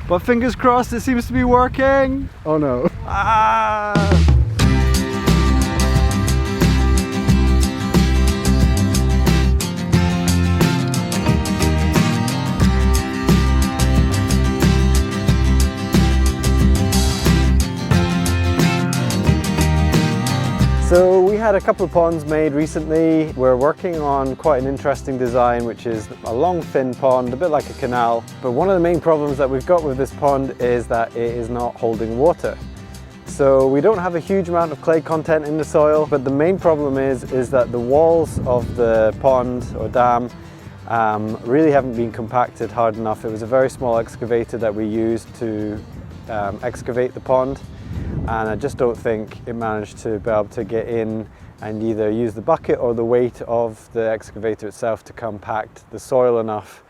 But fingers crossed, it seems to be working. Oh no. Ah! So we had a couple of ponds made recently. We're working on quite an interesting design, which is a long thin pond, a bit like a canal. But one of the main problems that we've got with this pond is that it is not holding water. So we don't have a huge amount of clay content in the soil, but the main problem is that the walls of the pond or dam really haven't been compacted hard enough. It was a very small excavator that we used to excavate the pond. And I just don't think it managed to be able to get in and either use the bucket or the weight of the excavator itself to compact the soil enough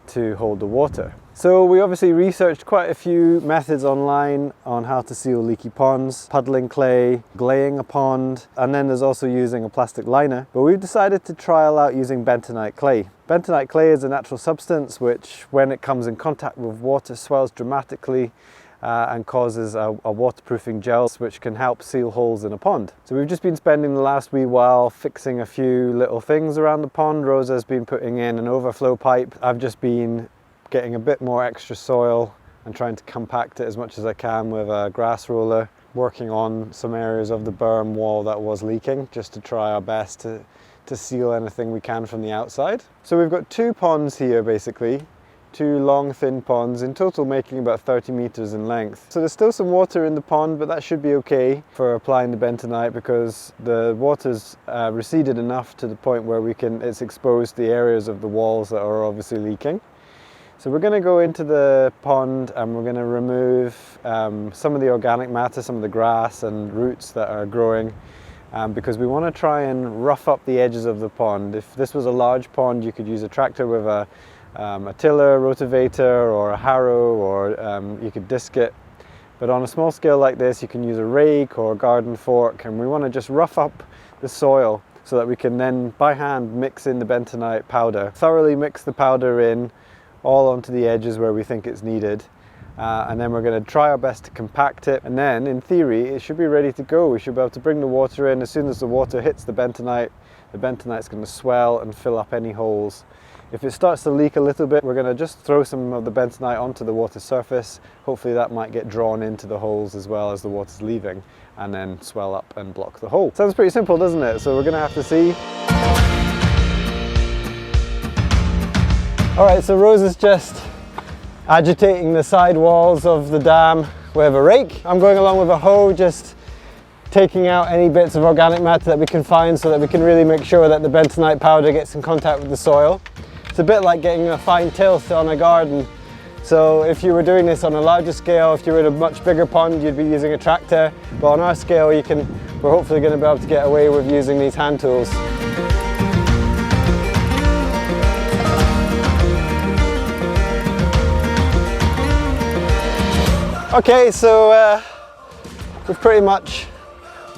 to hold the water. So we obviously researched quite a few methods online on how to seal leaky ponds, puddling clay, glaying a pond, and then there's also using a plastic liner. But we've decided to trial out using bentonite clay. Bentonite clay is a natural substance which, when it comes in contact with water, swells dramatically and causes a waterproofing gel which can help seal holes in a pond. So we've just been spending the last wee while fixing a few little things around the pond. Rosa's been putting in an overflow pipe. I've just been getting a bit more extra soil and trying to compact it as much as I can with a grass roller, working on some areas of the berm wall that was leaking, just to try our best to seal anything we can from the outside. So we've got two ponds here basically. Two long thin ponds, in total making about 30 meters in length. So there's still some water in the pond, but that should be okay for applying the bentonite because the water's receded enough to the point where it's exposed the areas of the walls that are obviously leaking. So we're going to go into the pond and we're going to remove some of the organic matter, some of the grass and roots that are growing because we want to try and rough up the edges of the pond. If this was a large pond, you could use a tractor with a tiller, rotavator or a harrow, or you could disc it. But on a small scale like this, you can use a rake or a garden fork, and we want to just rough up the soil so that we can then by hand mix in the bentonite powder. Thoroughly mix the powder in all onto the edges where we think it's needed. And then we're going to try our best to compact it, and then in theory it should be ready to go. We should be able to bring the water in. As soon as the water hits the bentonite's going to swell and fill up any holes. If it starts to leak a little bit, we're going to just throw some of the bentonite onto the water surface. Hopefully that might get drawn into the holes as well as the water's leaving, and then swell up and block the hole. Sounds pretty simple, doesn't it? So we're going to have to see. Alright, so Rose is just agitating the side walls of the dam with a rake. I'm going along with a hoe, just taking out any bits of organic matter that we can find so that we can really make sure that the bentonite powder gets in contact with the soil. It's a bit like getting a fine tilth on a garden. So if you were doing this on a larger scale, if you were in a much bigger pond, you'd be using a tractor. But on our scale, we're hopefully going to be able to get away with using these hand tools. Okay, so we've pretty much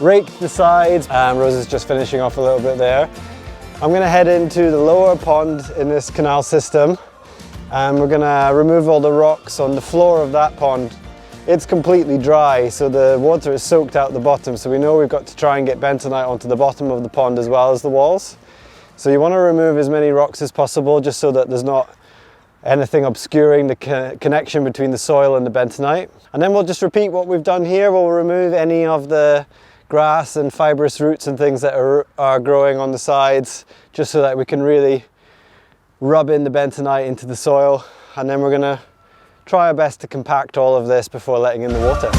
raked the sides. Rosa's just finishing off a little bit there. I'm going to head into the lower pond in this canal system, and we're going to remove all the rocks on the floor of that pond. It's completely dry, so the water is soaked out the bottom, so we know we've got to try and get bentonite onto the bottom of the pond as well as the walls. So you want to remove as many rocks as possible just so that there's not anything obscuring the connection between the soil and the bentonite. And then we'll just repeat what we've done here. We'll remove any of the grass and fibrous roots and things that are growing on the sides, just so that we can really rub in the bentonite into the soil. And then we're going to try our best to compact all of this before letting in the water.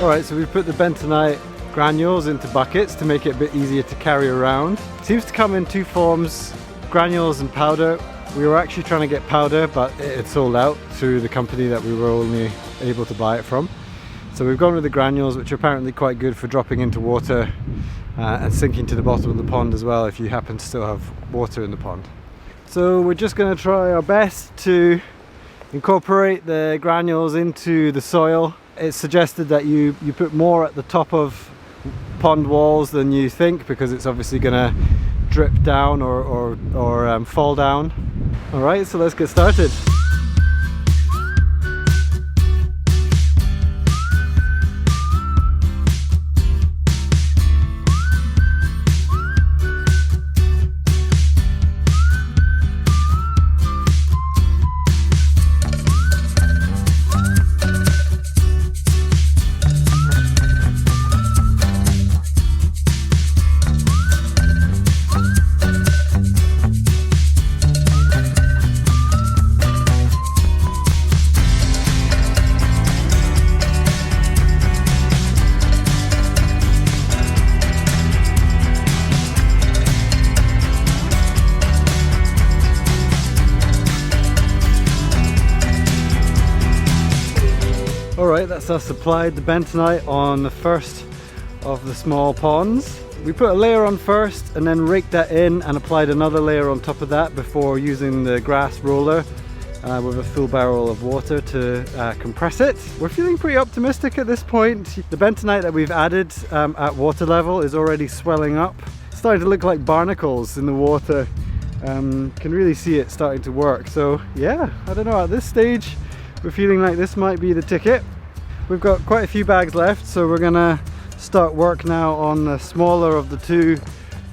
Alright, so we've put the bentonite granules into buckets to make it a bit easier to carry around. It seems to come in two forms, granules and powder. We were actually trying to get powder, but it had sold out through the company that we were only able to buy it from. So we've gone with the granules, which are apparently quite good for dropping into water and sinking to the bottom of the pond as well if you happen to still have water in the pond. So we're just going to try our best to incorporate the granules into the soil. It's suggested that you put more at the top of pond walls than you think, because it's obviously going to drip down or fall down. Alright, so let's get started. Alright, that's us applied the bentonite on the first of the small ponds. We put a layer on first and then raked that in and applied another layer on top of that before using the grass roller with a full barrel of water to compress it. We're feeling pretty optimistic at this point. The bentonite that we've added at water level is already swelling up. It's starting to look like barnacles in the water. Can really see it starting to work. So yeah, I don't know, at this stage we're feeling like this might be the ticket. We've got quite a few bags left, so we're gonna start work now on the smaller of the two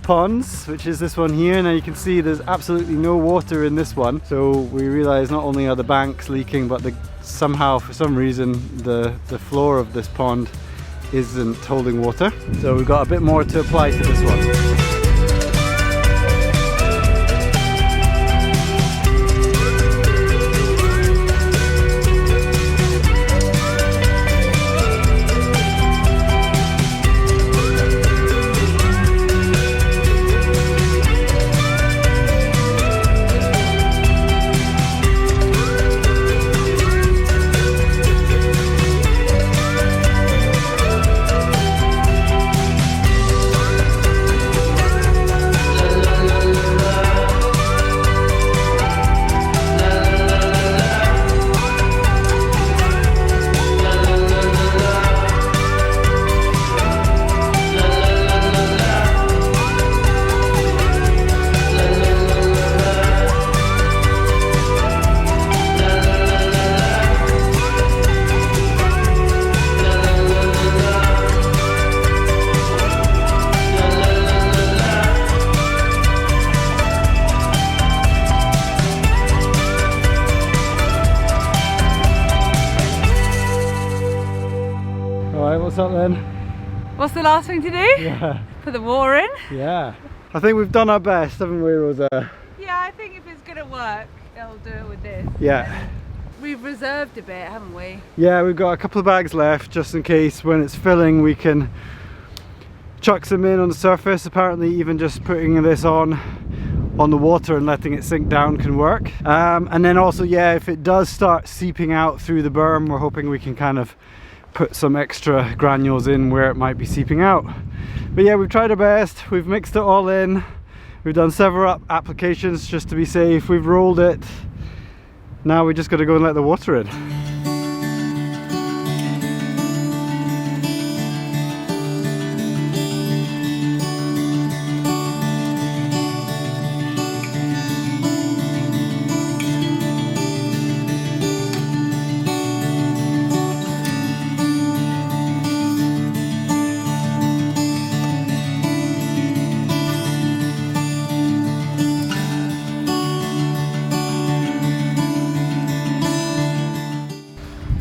ponds, which is this one here. Now you can see there's absolutely no water in this one, so we realize not only are the banks leaking, but somehow, for some reason, the floor of this pond isn't holding water. So we've got a bit more to apply to this one. What's up then? What's the last thing to do? Yeah. Put the water in? Yeah. I think we've done our best, haven't we, Rosa? Yeah, I think if it's gonna work, it'll do it with this. Yeah. We've reserved a bit, haven't we? Yeah, we've got a couple of bags left just in case when it's filling we can chuck some in on the surface. Apparently even just putting this on the water and letting it sink down can work. And then also, yeah, if it does start seeping out through the berm, we're hoping we can kind of put some extra granules in where it might be seeping out. But yeah, we've tried our best. We've mixed it all in. We've done several applications just to be safe. We've rolled it. Now we just got to go and let the water in.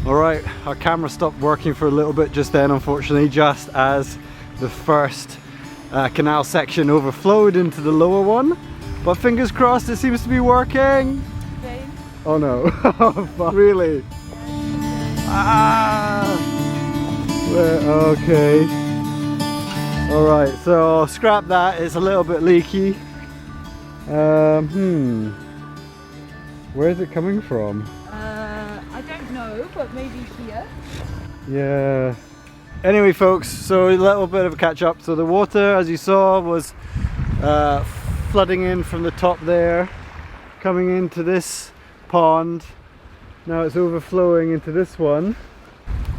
Alright, our camera stopped working for a little bit just then, unfortunately, just as the first canal section overflowed into the lower one. But fingers crossed, it seems to be working. Okay. Oh no, really? Ah! Okay. Alright, so scrap that, it's a little bit leaky. Where is it coming from? I don't know, but maybe here. Yeah. Anyway folks, so a little bit of a catch up. So the water, as you saw, was flooding in from the top there, coming into this pond. Now it's overflowing into this one.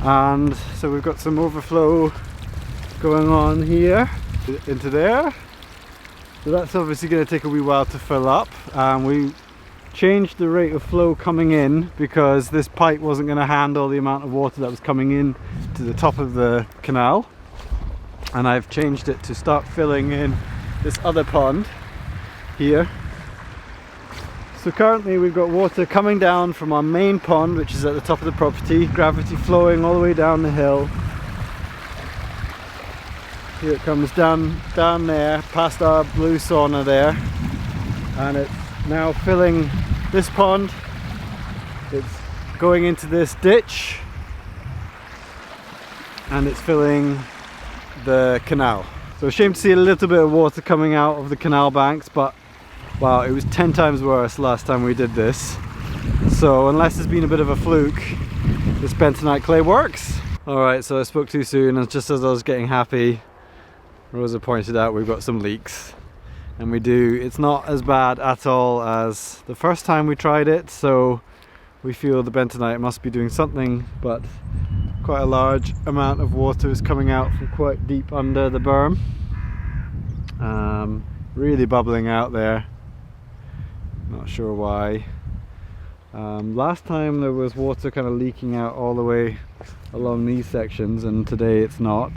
And so we've got some overflow going on here into there. So that's obviously going to take a wee while to fill up. We changed the rate of flow coming in because this pipe wasn't going to handle the amount of water that was coming in to the top of the canal. And I've changed it to start filling in this other pond here. So currently we've got water coming down from our main pond, which is at the top of the property, gravity flowing all the way down the hill. Here it comes down there, past our blue sauna there, and it's now filling this pond. It's going into this ditch, and it's filling the canal. So a shame to see a little bit of water coming out of the canal banks, but wow, it was 10 times worse last time we did this. So unless there's been a bit of a fluke, this bentonite clay works. Alright, so I spoke too soon, and just as I was getting happy, Rosa pointed out we've got some leaks. And it's not as bad at all as the first time we tried it, so we feel the bentonite must be doing something, but quite a large amount of water is coming out from quite deep under the berm. Really bubbling out there. Not sure why. Last time there was water kind of leaking out all the way along these sections, and today it's not.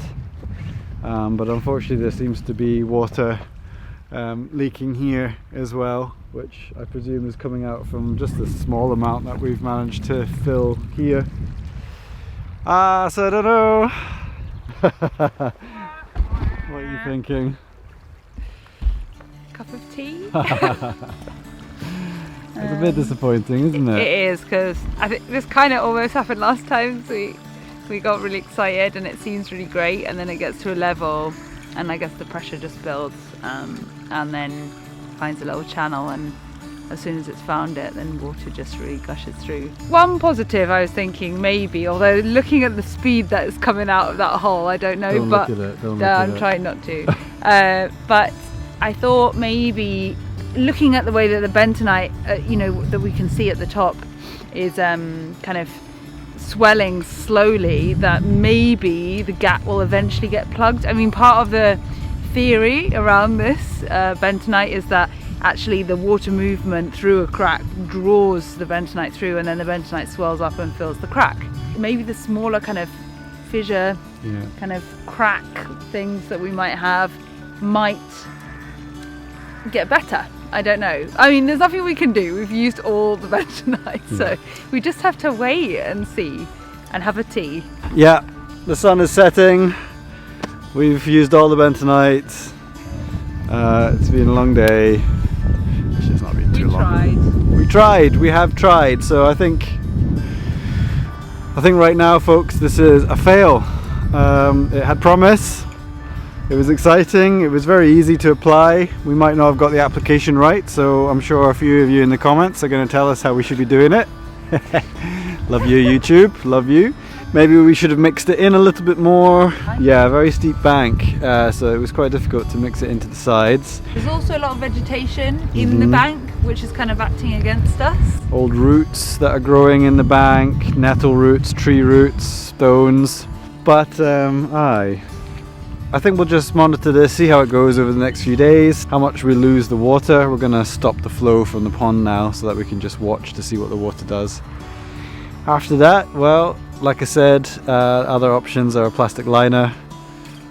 But unfortunately there seems to be water leaking here as well, which I presume is coming out from just the small amount that we've managed to fill here. So I don't know. What are you thinking? Cup of tea? It's a bit disappointing, isn't it? It is, because I think this kind of almost happened last time. So we got really excited and it seems really great, and then it gets to a level and I guess the pressure just builds, and then finds a little channel, and as soon as it's found it, then water just really gushes through. One positive I was thinking maybe, although looking at the speed that is coming out of that hole, I don't know, but I'm trying not to. But I thought maybe looking at the way that the bentonite, that we can see at the top is kind of swelling slowly, that maybe the gap will eventually get plugged. I mean, part of the theory around this bentonite is that actually the water movement through a crack draws the bentonite through, and then the bentonite swells up and fills the crack. Maybe the smaller kind of fissure, kind of crack things that we might have might get better. I don't know. I mean, there's nothing we can do. We've used all the bentonite, so we just have to wait and see and have a tea. Yeah, the sun is setting. We've used all the bentonite. It's been a long day. It's not been too long. We have tried. So I think right now, folks, this is a fail. It had promise. It was exciting. It was very easy to apply. We might not have got the application right, so I'm sure a few of you in the comments are going to tell us how we should be doing it. Love you, YouTube. Love you. Maybe we should have mixed it in a little bit more. Yeah, very steep bank, so it was quite difficult to mix it into the sides. There's also a lot of vegetation in the bank, which is kind of acting against us. Old roots that are growing in the bank, nettle roots, tree roots, stones. But I think we'll just monitor this, see how it goes over the next few days, how much we lose the water. We're going to stop the flow from the pond now so that we can just watch to see what the water does. After that, well, like I said, other options are a plastic liner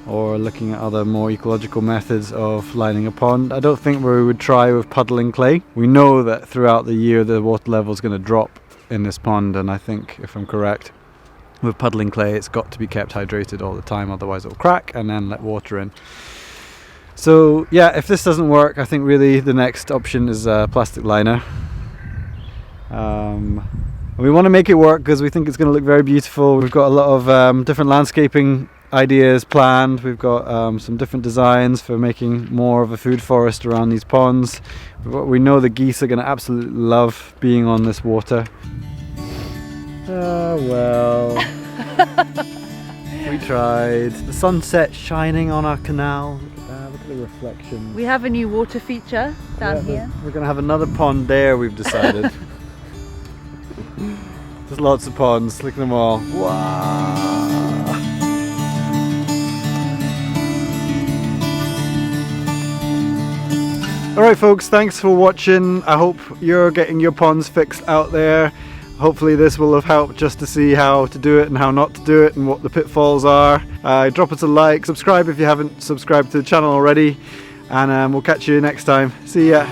or looking at other more ecological methods of lining a pond. I don't think we would try with puddling clay. We know that throughout the year the water level is going to drop in this pond, and I think, if I'm correct, with puddling clay it's got to be kept hydrated all the time, otherwise it'll crack and then let water in. So yeah, if this doesn't work, I think really the next option is a plastic liner. We want to make it work because we think it's going to look very beautiful. We've got a lot of different landscaping ideas planned. We've got some different designs for making more of a food forest around these ponds. We know the geese are going to absolutely love being on this water. Ah, well, we tried. The sunset shining on our canal. Look at the reflection. We have a new water feature down here. We're going to have another pond there, we've decided. There's lots of ponds, look at them all. Wow! Alright folks, thanks for watching. I hope you're getting your ponds fixed out there. Hopefully this will have helped just to see how to do it and how not to do it and what the pitfalls are. Drop us a like, subscribe if you haven't subscribed to the channel already, and we'll catch you next time. See ya!